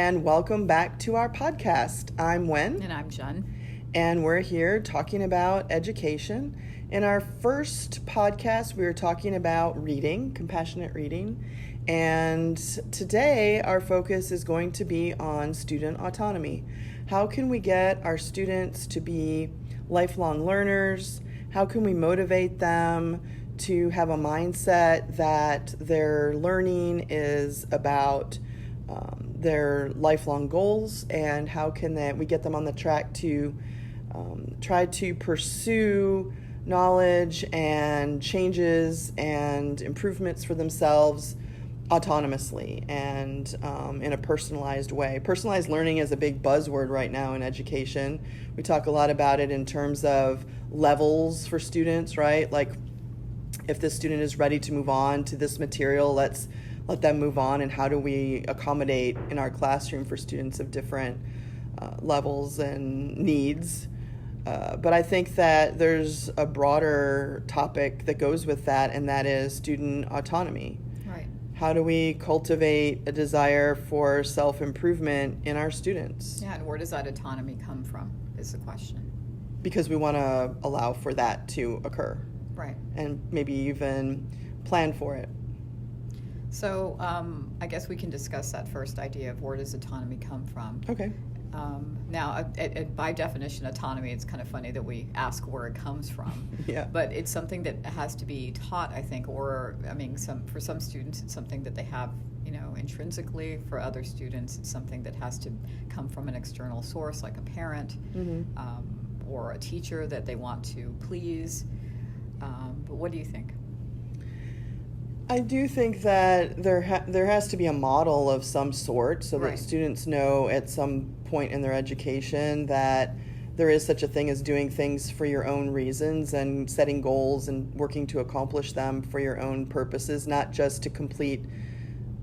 and welcome back to our podcast. I'm Wen. And I'm Jen. And we're here talking about education. In our first podcast, we were talking about reading, compassionate reading. And today, our focus is going to be on student autonomy. How can we get our students to be lifelong learners? How can we motivate them to have a mindset that their learning is about their lifelong goals, and how can we get them on the track to try to pursue knowledge and changes and improvements for themselves autonomously and in a personalized way. Personalized learning is a big buzzword right now in education. We talk a lot about it in terms of levels for students, right? Like, if this student is ready to move on to this material, let's let them move on, and how do we accommodate in our classroom for students of different levels and needs. But I think that there's a broader topic that goes with that, and that is student autonomy. Right. How do we cultivate a desire for self-improvement in our students? Yeah, and where does that autonomy come from is the question. Because we want to allow for that to occur. Right. And maybe even plan for it. So I guess we can discuss that first idea of where does autonomy come from. Okay. Now, by definition, autonomy, it's kind of funny that we ask where it comes from. Yeah. But it's something that has to be taught, I think, for some students, it's something that they have, intrinsically. For other students, it's something that has to come from an external source, like a parent, or a teacher that they want to please. But what do you think? I do think that there has to be a model of some sort so that Right. students know at some point in their education that there is such a thing as doing things for your own reasons and setting goals and working to accomplish them for your own purposes, not just to complete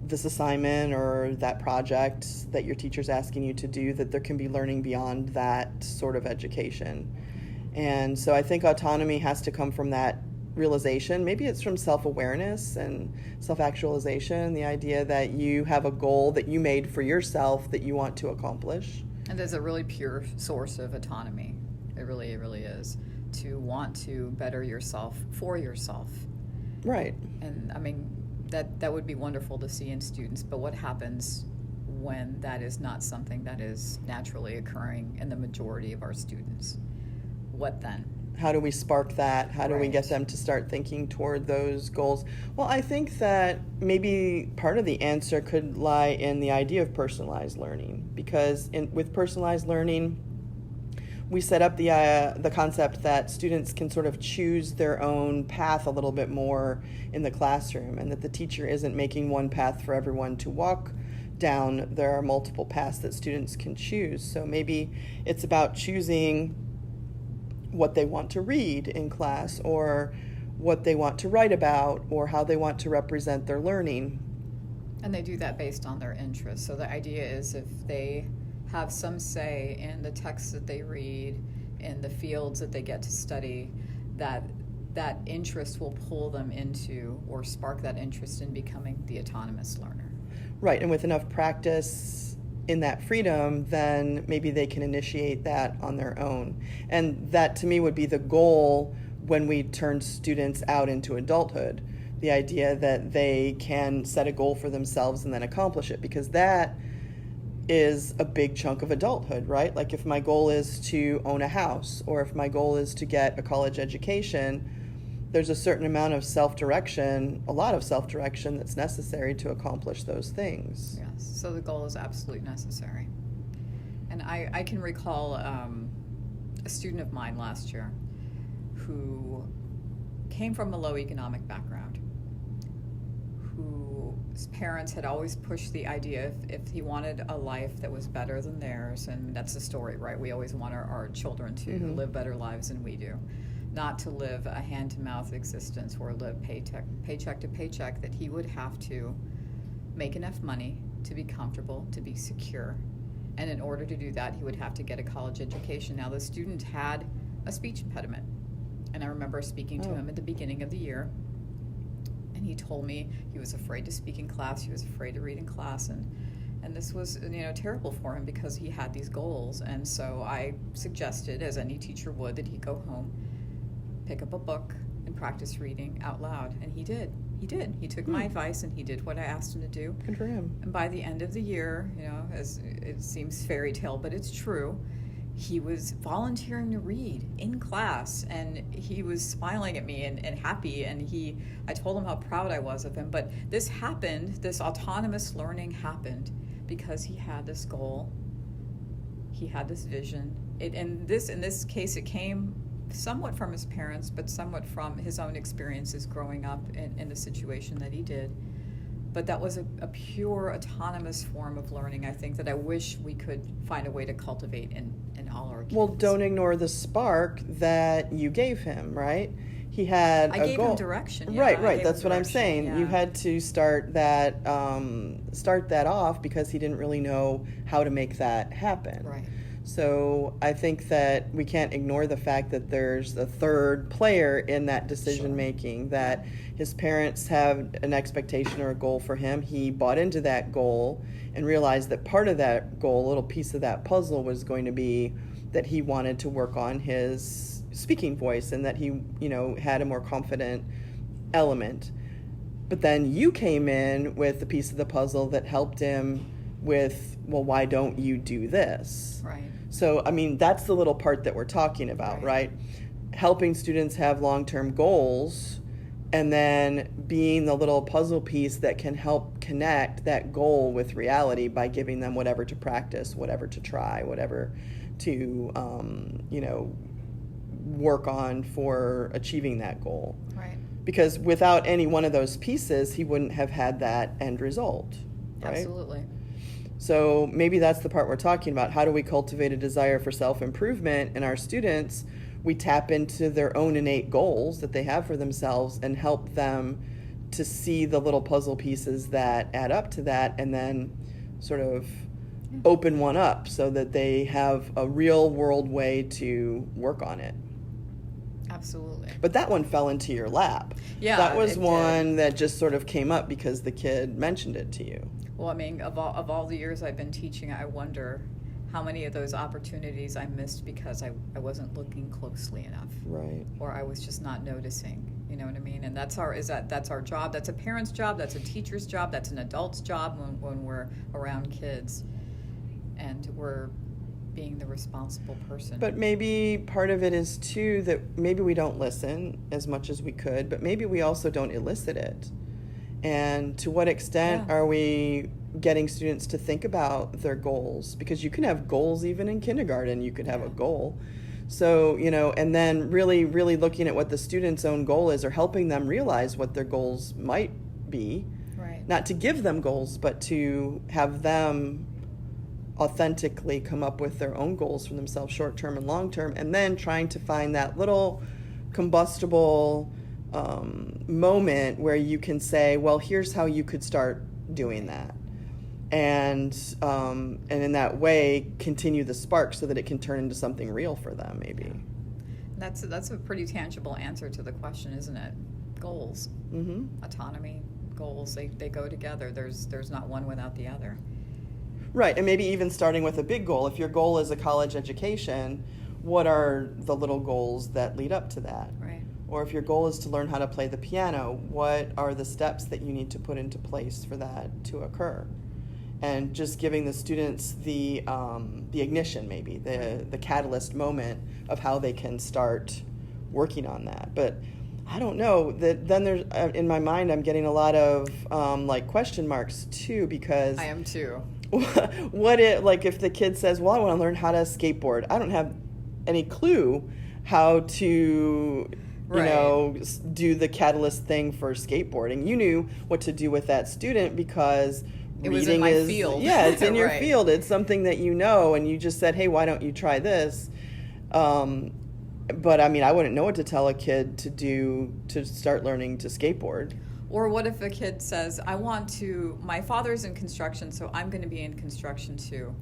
this assignment or that project that your teacher's asking you to do, that there can be learning beyond that sort of education. And so I think autonomy has to come from that realization. Maybe it's from self-awareness and self-actualization, the idea that you have a goal that you made for yourself that you want to accomplish. And there's a really pure source of autonomy. It really is. To want to better yourself for yourself. Right. And that would be wonderful to see in students, but what happens when that is not something that is naturally occurring in the majority of our students? What then? How do we spark that? How do we Right. get them to start thinking toward those goals? Well, I think that maybe part of the answer could lie in the idea of personalized learning, because with personalized learning, we set up the concept that students can sort of choose their own path a little bit more in the classroom, and that the teacher isn't making one path for everyone to walk down. There are multiple paths that students can choose. So maybe it's about choosing what they want to read in class, or what they want to write about, or how they want to represent their learning. And they do that based on their interests. So the idea is, if they have some say in the texts that they read, in the fields that they get to study, that interest will pull them into, or spark that interest in becoming the autonomous learner. Right, and with enough practice in that freedom, then maybe they can initiate that on their own. And that, to me, would be the goal when we turn students out into adulthood. The idea that they can set a goal for themselves and then accomplish it, because that is a big chunk of adulthood, right? Like, if my goal is to own a house, or if my goal is to get a college education, there's a certain amount of self-direction, a lot of self-direction that's necessary to accomplish those things. Yes, so the goal is absolutely necessary. And I can recall a student of mine last year who came from a low economic background, whose parents had always pushed the idea if he wanted a life that was better than theirs, and that's the story, right? We always want our children to live better lives than we do. Not to live a hand-to-mouth existence or live paycheck to paycheck, that he would have to make enough money to be comfortable, to be secure. And in order to do that, he would have to get a college education. Now, the student had a speech impediment. And I remember speaking to him at the beginning of the year. And he told me he was afraid to speak in class. He was afraid to read in class. And And this was, terrible for him because he had these goals. And so I suggested, as any teacher would, that he go home, pick up a book, and practice reading out loud. And he did. He took my advice and he did what I asked him to do. Good for him. And by the end of the year, as it seems fairy tale, but it's true, he was volunteering to read in class, and he was smiling at me and happy, and I told him how proud I was of him. But this autonomous learning happened because he had this goal, he had this vision. In this case, it came somewhat from his parents, but somewhat from his own experiences growing up in the situation that he did. But that was a pure autonomous form of learning, I think, that I wish we could find a way to cultivate in all our kids. Well, don't ignore the spark that you gave him, right? He had I a gave goal. him direction. Yeah, Right. That's what I'm saying. Yeah. You had to start that off because he didn't really know how to make that happen. Right. So I think that we can't ignore the fact that there's a third player in that decision making, that his parents have an expectation or a goal for him. He bought into that goal and realized that part of that goal, a little piece of that puzzle, was going to be that he wanted to work on his speaking voice and that he, had a more confident element. But then you came in with the piece of the puzzle that helped him with, well, why don't you do this? Right. So, that's the little part that we're talking about, right? Helping students have long-term goals and then being the little puzzle piece that can help connect that goal with reality by giving them whatever to practice, whatever to try, whatever to, work on for achieving that goal. Right. Because without any one of those pieces, he wouldn't have had that end result, right? Absolutely. So maybe that's the part we're talking about. How do we cultivate a desire for self-improvement in our students? We tap into their own innate goals that they have for themselves and help them to see the little puzzle pieces that add up to that, and then sort of open one up so that they have a real world way to work on it. Absolutely. But that one fell into your lap. Yeah, that was it one did. that just sort of came up because the kid mentioned it to you. Well, of all the years I've been teaching, I wonder how many of those opportunities I missed because I wasn't looking closely enough. Right. Or I was just not noticing. You know what I mean? And that's our job. That's a parent's job. That's a teacher's job. That's an adult's job when we're around kids. And we're being the responsible person. But maybe part of it is, too, that maybe we don't listen as much as we could, but maybe we also don't elicit it. And to what extent are we getting students to think about their goals? Because you can have goals even in kindergarten. You could have a goal. So, and then really, really looking at what the student's own goal is, or helping them realize what their goals might be. Right. Not to give them goals, but to have them authentically come up with their own goals for themselves, short-term and long-term, and then trying to find that little combustible moment where you can say, well, here's how you could start doing that. And in that way, continue the spark so that it can turn into something real for them, maybe. That's a pretty tangible answer to the question, isn't it? Goals. Mm-hmm. Autonomy, goals, they go together. There's not one without the other. Right, and maybe even starting with a big goal. If your goal is a college education, what are the little goals that lead up to that? Right. Or if your goal is to learn how to play the piano, what are the steps that you need to put into place for that to occur? And just giving the students the ignition, maybe, the catalyst moment of how they can start working on that. But I don't know, then there's, in my mind, I'm getting a lot of question marks too, because I am too. If the kid says, well, I want to learn how to skateboard, I don't have any clue how to do the catalyst thing for skateboarding. You knew what to do with that student because it was in my field. Yeah, it's in your field. It's something that you know, and you just said, hey, why don't you try this? But I wouldn't know what to tell a kid to do to start learning to skateboard. Or what if a kid says, my father's in construction, so I'm going to be in construction too.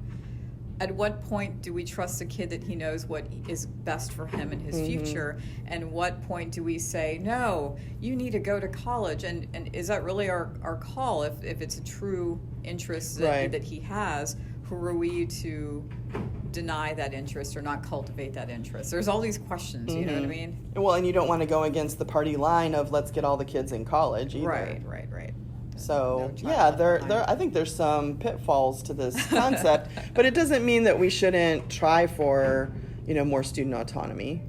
at what point do we trust a kid that he knows what is best for him and his future? And what point do we say, no, you need to go to college? And is that really our call? If it's a true interest that he has, who are we to deny that interest or not cultivate that interest? There's all these questions, you know what I mean? Well, and you don't want to go against the party line of let's get all the kids in college either. Right. So, I think there's some pitfalls to this concept, but it doesn't mean that we shouldn't try for, more student autonomy.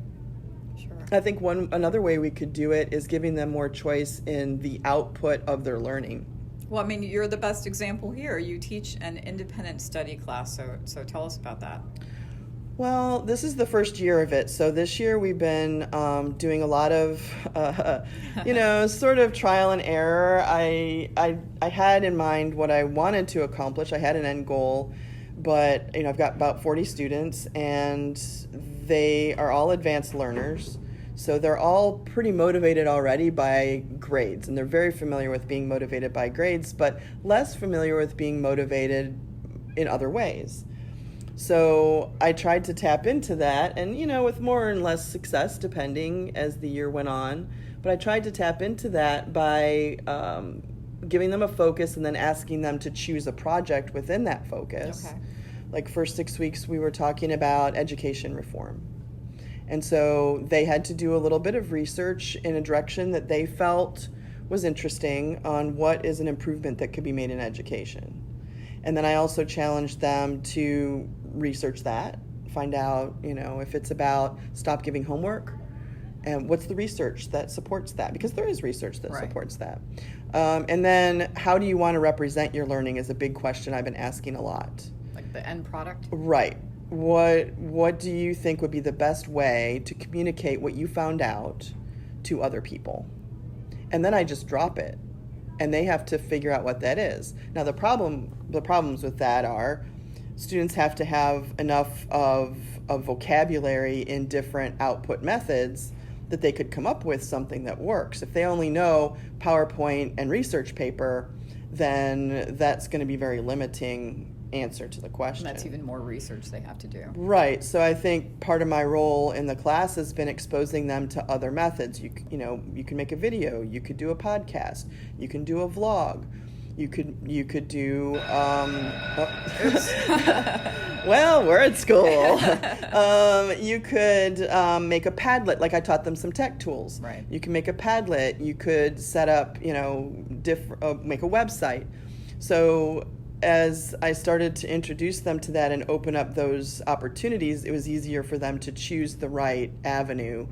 Sure. I think another way we could do it is giving them more choice in the output of their learning. Well, I mean, you're the best example here. You teach an independent study class, so tell us about that. Well, this is the first year of it. So this year we've been doing a lot of, sort of trial and error. I had in mind what I wanted to accomplish. I had an end goal, but I've got about 40 students, and they are all advanced learners. So they're all pretty motivated already by grades, and they're very familiar with being motivated by grades, but less familiar with being motivated in other ways. So I tried to tap into that, and with more and less success depending as the year went on. But I tried to tap into that by giving them a focus and then asking them to choose a project within that focus. Okay. Like first 6 weeks we were talking about education reform. And so they had to do a little bit of research in a direction that they felt was interesting on what is an improvement that could be made in education. And then I also challenged them to research that, find out, if it's about stop giving homework, and what's the research that supports that? Because there is research that supports that. And then how do you want to represent your learning is a big question I've been asking a lot. Like the end product? Right. What do you think would be the best way to communicate what you found out to other people? And then I just drop it. And they have to figure out what that is. Now the problems with that are students have to have enough of vocabulary in different output methods that they could come up with something that works. If they only know PowerPoint and research paper, then that's going to be very limiting answer to the question. And that's even more research they have to do. Right. So I think part of my role in the class has been exposing them to other methods. You can make a video, you could do a podcast, you can do a vlog, you could do well, we're at school. You could make a Padlet, like I taught them some tech tools. Right. You can make a Padlet, you could set up, make a website. So as I started to introduce them to that and open up those opportunities, it was easier for them to choose the right avenue.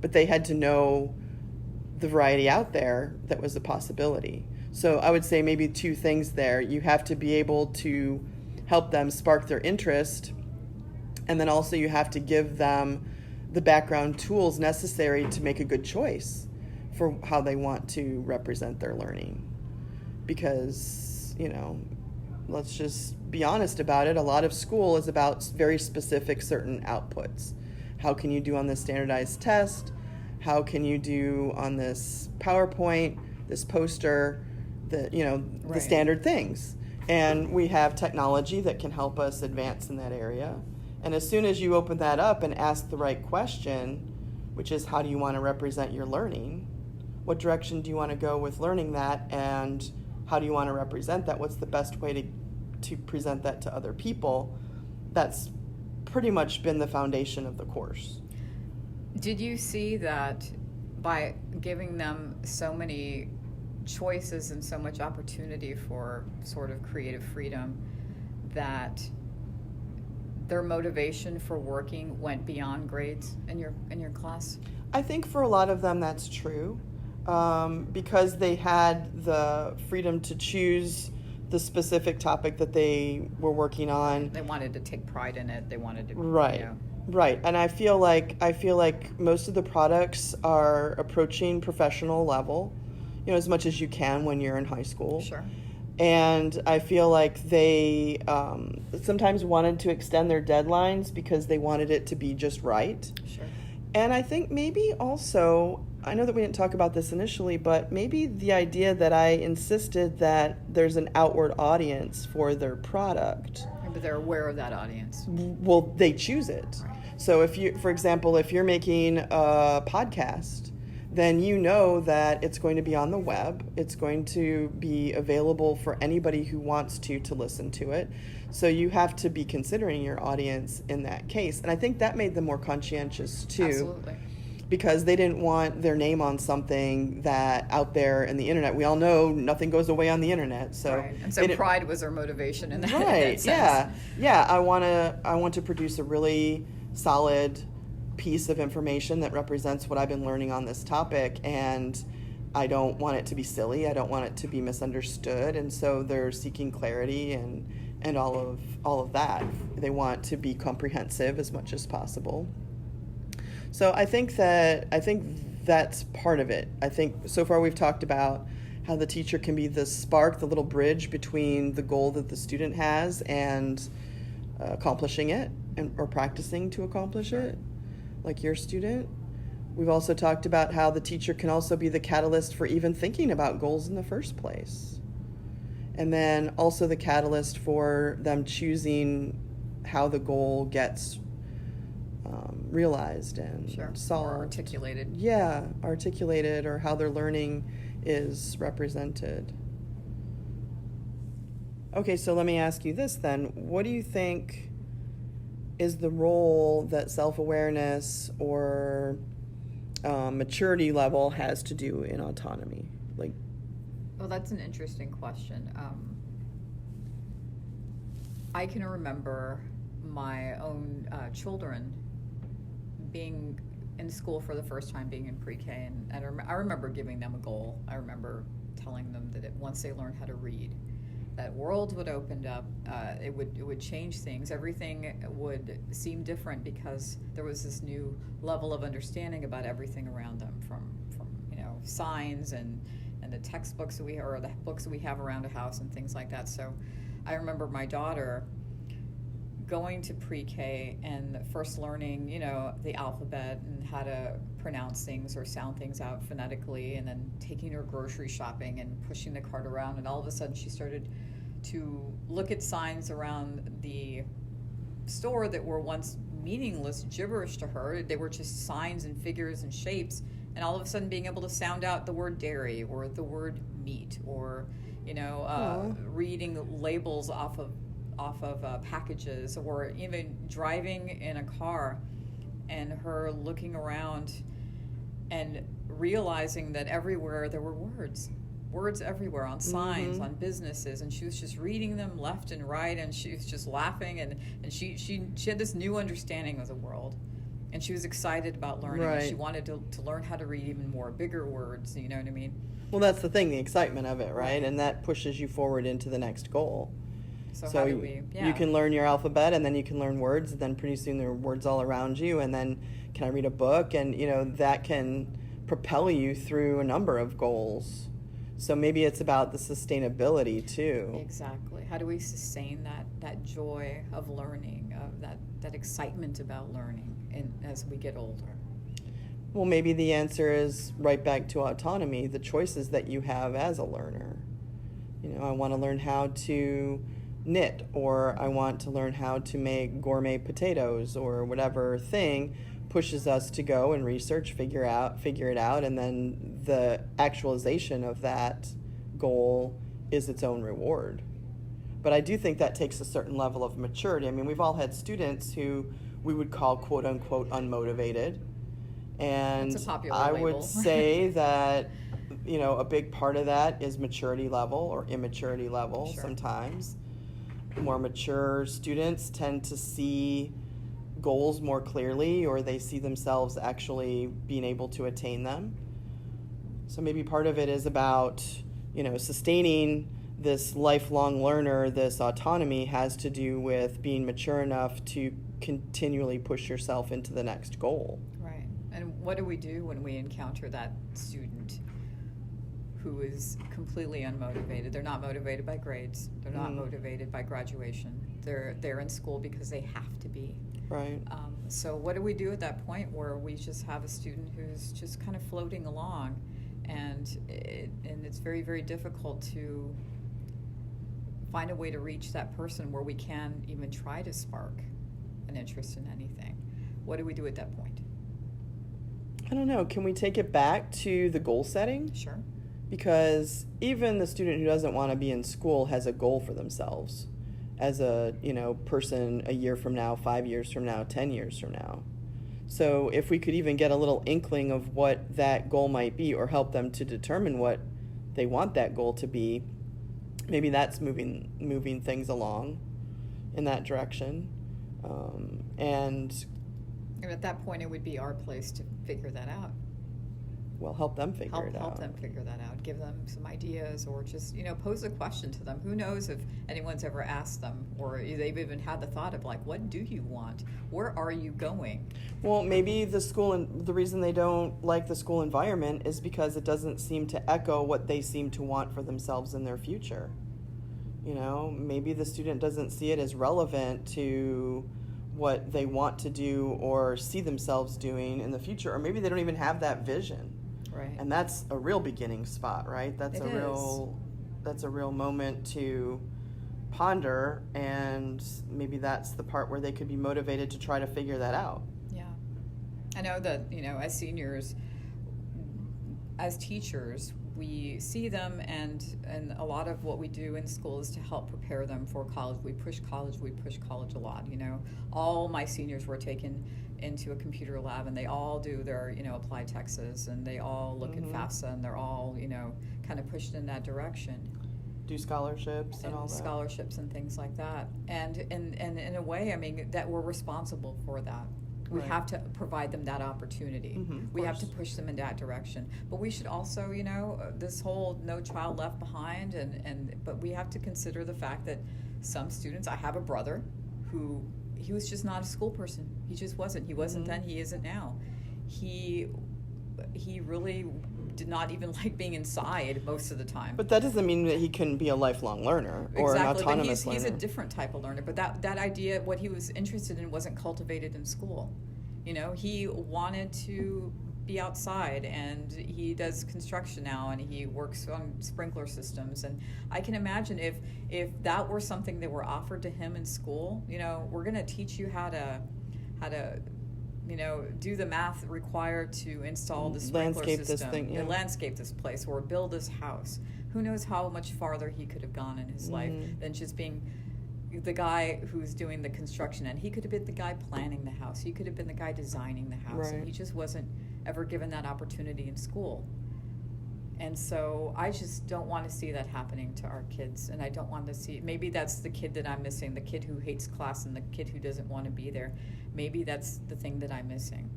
But they had to know the variety out there that was a possibility. So I would say maybe two things there. You have to be able to help them spark their interest, and then also you have to give them the background tools necessary to make a good choice for how they want to represent their learning. Because, let's just be honest about it. A lot of school is about very specific certain outputs. How can you do on this standardized test? How can you do on this PowerPoint, this poster, the standard things? And we have technology that can help us advance in that area. And as soon as you open that up and ask the right question, which is how do you want to represent your learning? What direction do you want to go with learning that? And how do you want to represent that? What's the best way to present that to other people? That's pretty much been the foundation of the course. Did you see that by giving them so many choices and so much opportunity for sort of creative freedom, that their motivation for working went beyond grades in your class? I think for a lot of them that's true. Because they had the freedom to choose the specific topic that they were working on. They wanted to take pride in it. They wanted to Right. And I feel like most of the products are approaching professional level, as much as you can when you're in high school. Sure. And I feel like they sometimes wanted to extend their deadlines because they wanted it to be just right. Sure. And I think maybe also, I know that we didn't talk about this initially, but maybe the idea that I insisted that there's an outward audience for their product. But they're aware of that audience. Well, they choose it. Right. So if you, for example, if you're making a podcast, then you know that it's going to be on the web. It's going to be available for anybody who wants to listen to it. So you have to be considering your audience in that case. And I think that made them more conscientious too. Absolutely. Because they didn't want their name on something that out there in the internet. We all know nothing goes away on the internet. So right. And so pride was their motivation in that, right, in that sense. Yeah. I want to produce a really solid piece of information that represents what I've been learning on this topic, and I don't want it to be silly. I don't want it to be misunderstood. And so they're seeking clarity and all of that. They want to be comprehensive as much as possible. So I think that's part of it. I think so far we've talked about how the teacher can be the spark, the little bridge between the goal that the student has and accomplishing it or practicing to accomplish it, like your student. We've also talked about how the teacher can also be the catalyst for even thinking about goals in the first place. And then also the catalyst for them choosing how the goal gets realized and solved. Or articulated. Yeah, articulated, or how their learning is represented. Okay, so let me ask you this then. What do you think is the role that self-awareness or maturity level has to do in autonomy? Like, well, that's an interesting question. I can remember my own children being in school for the first time, being in pre-K, and I remember giving them a goal. I remember telling them that once they learned how to read, that world would open up. It would change things. Everything would seem different because there was this new level of understanding about everything around them, from signs and the textbooks that or the books that we have around a house and things like that. So I remember my daughter going to pre-K and first learning, the alphabet and how to pronounce things or sound things out phonetically, and then taking her grocery shopping and pushing the cart around, and all of a sudden she started to look at signs around the store that were once meaningless gibberish to her. They were just signs and figures and shapes, and all of a sudden being able to sound out the word dairy or the word meat, or reading labels off of packages, or even driving in a car and her looking around and realizing that everywhere there were words everywhere, on signs, on businesses, and she was just reading them left and right, and she was just laughing, and she had this new understanding of the world, and she was excited about learning. Right. And she wanted to learn how to read even more bigger words, you know what I mean? well, that's the thing, the excitement of it, right? And that pushes you forward into the next goal. So how do we, you can learn your alphabet, and then you can learn words, and then pretty soon there are words all around you, and then can I read a book? And that can propel you through a number of goals. So maybe it's about the sustainability too. Exactly. How do we sustain that joy of learning, of that excitement about learning as we get older? Well, maybe the answer is right back to autonomy, the choices that you have as a learner. I want to learn how to knit, or I want to learn how to make gourmet potatoes, or whatever thing pushes us to go and research, figure it out, and then the actualization of that goal is its own reward. But I do think that takes a certain level of maturity. I mean, we've all had students who we would call quote unquote unmotivated, and That's a popular I label. would say that a big part of that is maturity level or immaturity level. Sure. Sometimes more mature students tend to see goals more clearly, or they see themselves actually being able to attain them. So maybe part of it is about, sustaining this lifelong learner. This autonomy has to do with being mature enough to continually push yourself into the next goal. Right. And what do we do when we encounter that student who is completely unmotivated? They're not motivated by grades. They're not motivated by graduation. They're in school because they have to be. Right. So what do we do at that point where we just have a student who's just kind of floating along, and it's very, very difficult find a way to reach that person where we can even try to spark an interest in anything. What do we do at that point? I don't know. Can we take it back to the goal setting? Sure. Because even the student who doesn't want to be in school has a goal for themselves as a, person a year from now, 5 years from now, 10 years from now. So if we could even get a little inkling of what that goal might be, or help them to determine what they want that goal to be, maybe that's moving things along in that direction. And at that point, it would be our place to figure that out. Well, help them figure it out. Help them figure that out. Give them some ideas, or just, pose a question to them. Who knows if anyone's ever asked them, or they've even had the thought of, like, what do you want? Where are you going? Well, maybe the reason they don't like the school environment is because it doesn't seem to echo what they seem to want for themselves in their future. Maybe the student doesn't see it as relevant to what they want to do or see themselves doing in the future, or maybe they don't even have that vision. Right. And that's a real beginning spot, right? That's a real moment to ponder, and maybe that's the part where they could be motivated to try to figure that out. Yeah. I know that, as seniors, as teachers, we see them, and a lot of what we do in school is to help prepare them for college. We push college a lot. All my seniors were taken into a computer lab, and they all do their applied Texas, and they all look at FAFSA, and they're all kind of pushed in that direction. Do scholarships and all that. Scholarships and things like that, and in a way, I mean, that we're responsible for that. We have to provide them that opportunity. We have to push them in that direction. But we should also, this whole no child left behind, but we have to consider the fact that some students, I have a brother who, he was just not a school person. He just wasn't. He wasn't then, he isn't now. He really did not even like being inside most of the time. But that doesn't mean that he couldn't be a lifelong learner or an autonomous learner. He's a different type of learner. But that idea, what he was interested in, wasn't cultivated in school. He wanted to be outside, and he does construction now, and he works on sprinkler systems. And I can imagine if that were something that were offered to him in school, we're going to teach you how to do the math required to install the sprinkler system, landscape this place, or build this house. Who knows how much farther he could have gone in his life than just being the guy who's doing the construction. And he could have been the guy planning the house. He could have been the guy designing the house. And he just wasn't ever given that opportunity in school. And so I just don't want to see that happening to our kids. And I don't want to see, maybe that's the kid that I'm missing, the kid who hates class and the kid who doesn't want to be there. Maybe that's the thing that I'm missing.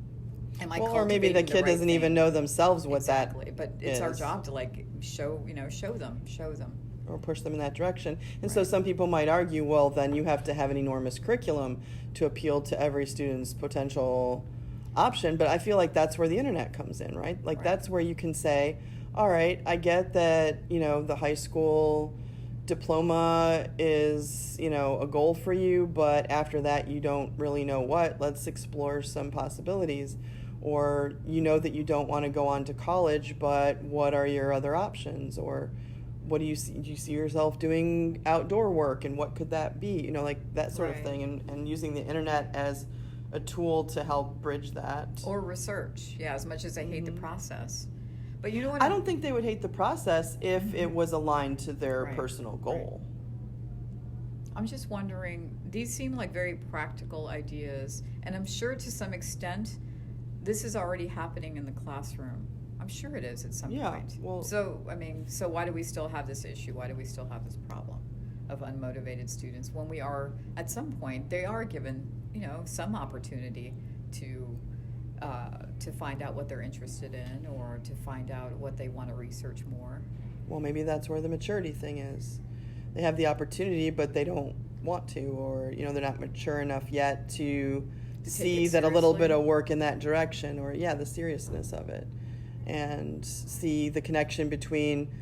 Or maybe the kid doesn't even know themselves what that is. But it's our job to show them. Or push them in that direction. And so some people might argue, well, then you have to have an enormous curriculum to appeal to every student's potential option. But I feel like that's where the internet comes in, right? That's where you can say, all right, I get that, the high school diploma is, a goal for you, but after that you don't really know what. Let's explore some possibilities. Or that you don't want to go on to college, but what are your other options? Or what do you see yourself doing outdoor work, and what could that be? That sort of thing, and using the internet as a tool to help bridge that. Or research, as much as I hate the process. But you know what? I don't think they would hate the process if it was aligned to their personal goal. I'm just wondering, these seem like very practical ideas, and I'm sure to some extent this is already happening in the classroom. I'm sure it is at some point. Well, so why do we still have this issue? Why do we still have this problem of unmotivated students when we are, at some point, they are given, some opportunity to find out what they're interested in, or to find out what they want to research more? Well, maybe that's where the maturity thing is. They have the opportunity, but they don't want to, or they're not mature enough yet to see that a little bit of work in that direction, or the seriousness of it. And see the connection between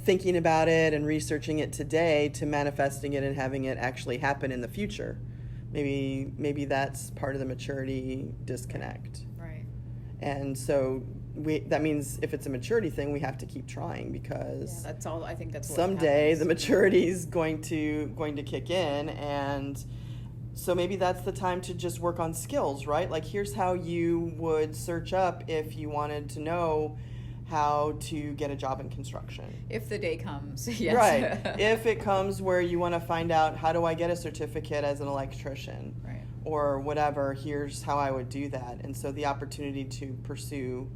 thinking about it and researching it today to manifesting it and having it actually happen in the future. Maybe that's part of the maturity disconnect. Right. And so that means if it's a maturity thing, we have to keep trying, because that's all. I think that's what someday happens. the maturity is going to kick in. And so maybe that's the time to just work on skills, right? Like, here's how you would search up if you wanted to know how to get a job in construction. If the day comes, yes. Right. If it comes where you want to find out, how do I get a certificate as an electrician? Right. Or whatever, here's how I would do that. And so the opportunity to pursue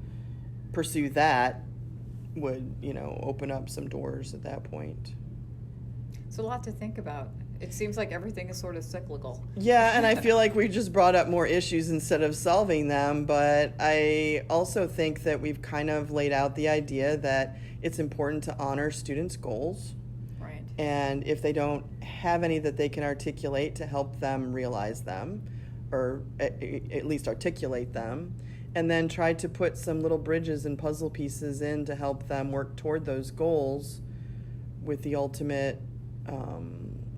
that would, open up some doors at that point. It's a lot to think about. It seems like everything is sort of cyclical. Yeah, and I feel like we just brought up more issues instead of solving them, but I also think that we've kind of laid out the idea that it's important to honor students' goals. Right. And if they don't have any that they can articulate, to help them realize them, or at least articulate them, and then try to put some little bridges and puzzle pieces in to help them work toward those goals, with the ultimate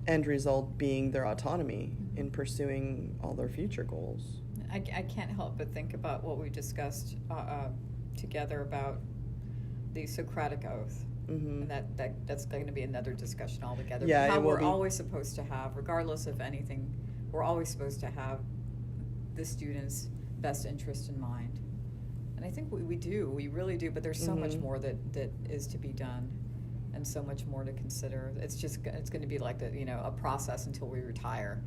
end result being their autonomy in pursuing all their future goals. I can't help but think about what we discussed together about the Socratic oath. Mm-hmm. And that's going to be another discussion altogether. Yeah, how it will we're be. Always supposed to have, regardless of anything, we're always supposed to have the student's best interest in mind. And I think we do, we really do, but there's so much more that is to be done, and so much more to consider. It's going to be like a process until we retire.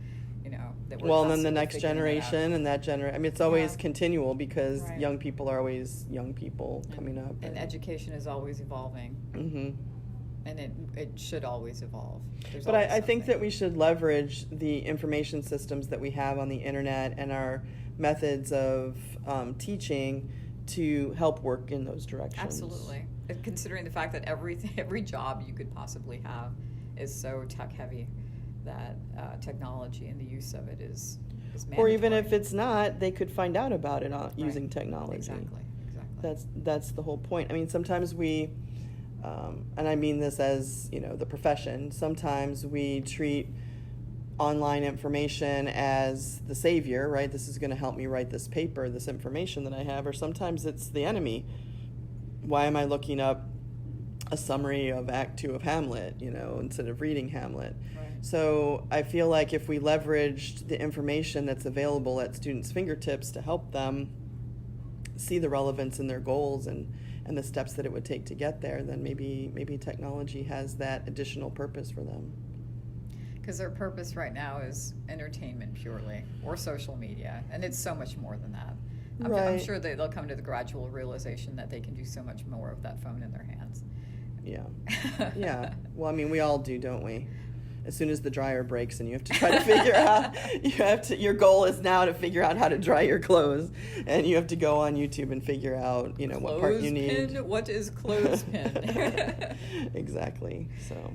That we're Well, and then the constantly next figuring it out. generation and that generation. I mean, it's always Yeah. continual, because Right. young people are always young people coming up. And education is always evolving. Mm-hmm. And it should always evolve. There's But always I think that something. we should leverage the information systems that we have on the internet and our methods of teaching to help work in those directions. Absolutely. And considering the fact that every job you could possibly have is so tech heavy, that technology and the use of it is mandatory. Or even if it's not, they could find out about it using technology. Exactly. That's the whole point. I mean, sometimes we, and I mean this as, the profession, sometimes we treat online information as the savior, right? This is going to help me write this paper, this information that I have, or sometimes it's the enemy. Why am I looking up a summary of Act 2 of Hamlet, instead of reading Hamlet? Right. So I feel like if we leveraged the information that's available at students' fingertips to help them see the relevance in their goals and the steps that it would take to get there, then maybe technology has that additional purpose for them. Because their purpose right now is entertainment purely, or social media, and it's so much more than that. I'm sure they'll come to the gradual realization that they can do so much more with that phone in their hands. Yeah. Yeah. Well, I mean, we all do, don't we? As soon as the dryer breaks and you have to try to figure out, your goal is now to figure out how to dry your clothes, and you have to go on YouTube and figure out, what part you need. Clothespin? What is clothespin? Exactly. So,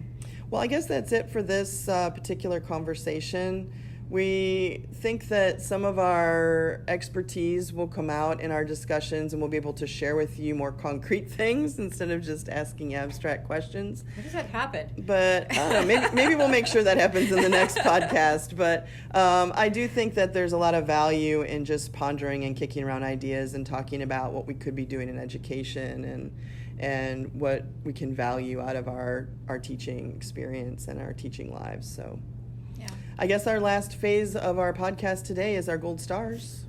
well, I guess that's it for this particular conversation. We think that some of our expertise will come out in our discussions, and we'll be able to share with you more concrete things instead of just asking abstract questions. How does that happen? But I don't know, maybe we'll make sure that happens in the next podcast. But I do think that there's a lot of value in just pondering and kicking around ideas and talking about what we could be doing in education and what we can value out of our teaching experience and our teaching lives. So I guess our last phase of our podcast today is our gold stars.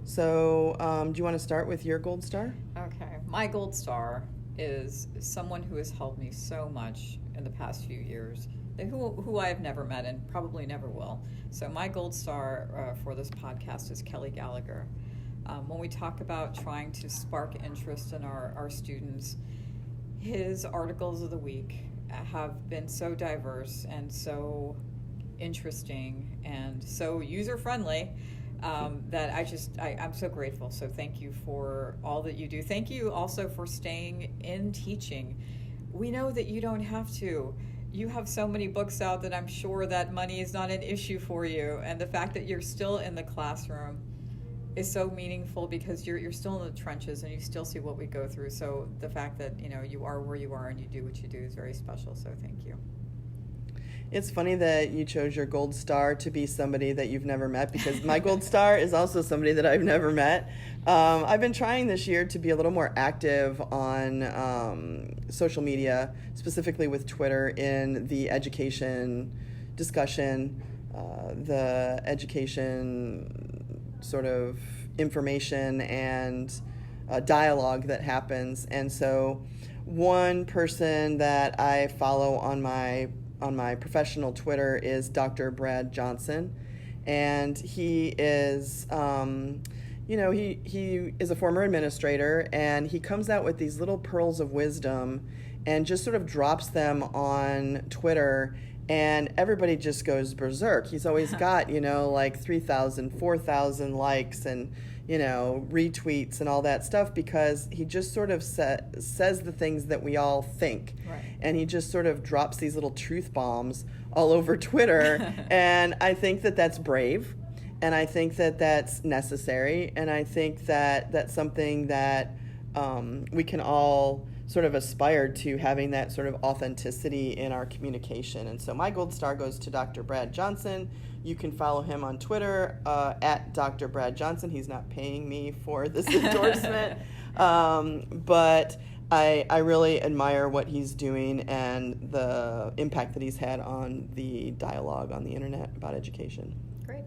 So do you want to start with your gold star? Okay. My gold star is someone who has helped me so much in the past few years, who I have never met and probably never will. So my gold star for this podcast is Kelly Gallagher. When we talk about trying to spark interest in our students, his articles of the week have been so diverse and so interesting and so user-friendly that I'm so grateful. So thank you for all that you do. Thank you also for staying in teaching. We know that you don't have to. You have so many books out that I'm sure that money is not an issue for you. And the fact that you're still in the classroom is so meaningful, because you're still in the trenches and you still see what we go through. So the fact that you are where you are and you do what you do is very special. So thank you. It's funny that you chose your gold star to be somebody that you've never met, because my gold star is also somebody that I've never met. I've been trying this year to be a little more active on social media, specifically with Twitter, in the education discussion, the education sort of information and dialogue that happens. And so one person that I follow on my professional Twitter is Dr. Brad Johnson, and he is he is a former administrator, and he comes out with these little pearls of wisdom and just sort of drops them on Twitter, and everybody just goes berserk. He's always got, like 3,000, 4,000 likes and, retweets and all that stuff, because he just sort of says the things that we all think. Right. And he just sort of drops these little truth bombs all over Twitter. And I think that that's brave. And I think that that's necessary. And I think that that's something that we can all sort of aspire to, having that sort of authenticity in our communication. And so my gold star goes to Dr. Brad Johnson. You can follow him on Twitter at Dr. Brad Johnson. He's not paying me for this endorsement, but I really admire what he's doing and the impact that he's had on the dialogue on the internet about education. Great.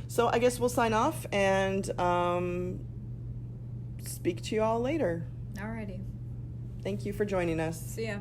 So I guess we'll sign off and speak to you all later. Alrighty. Thank you for joining us. See ya.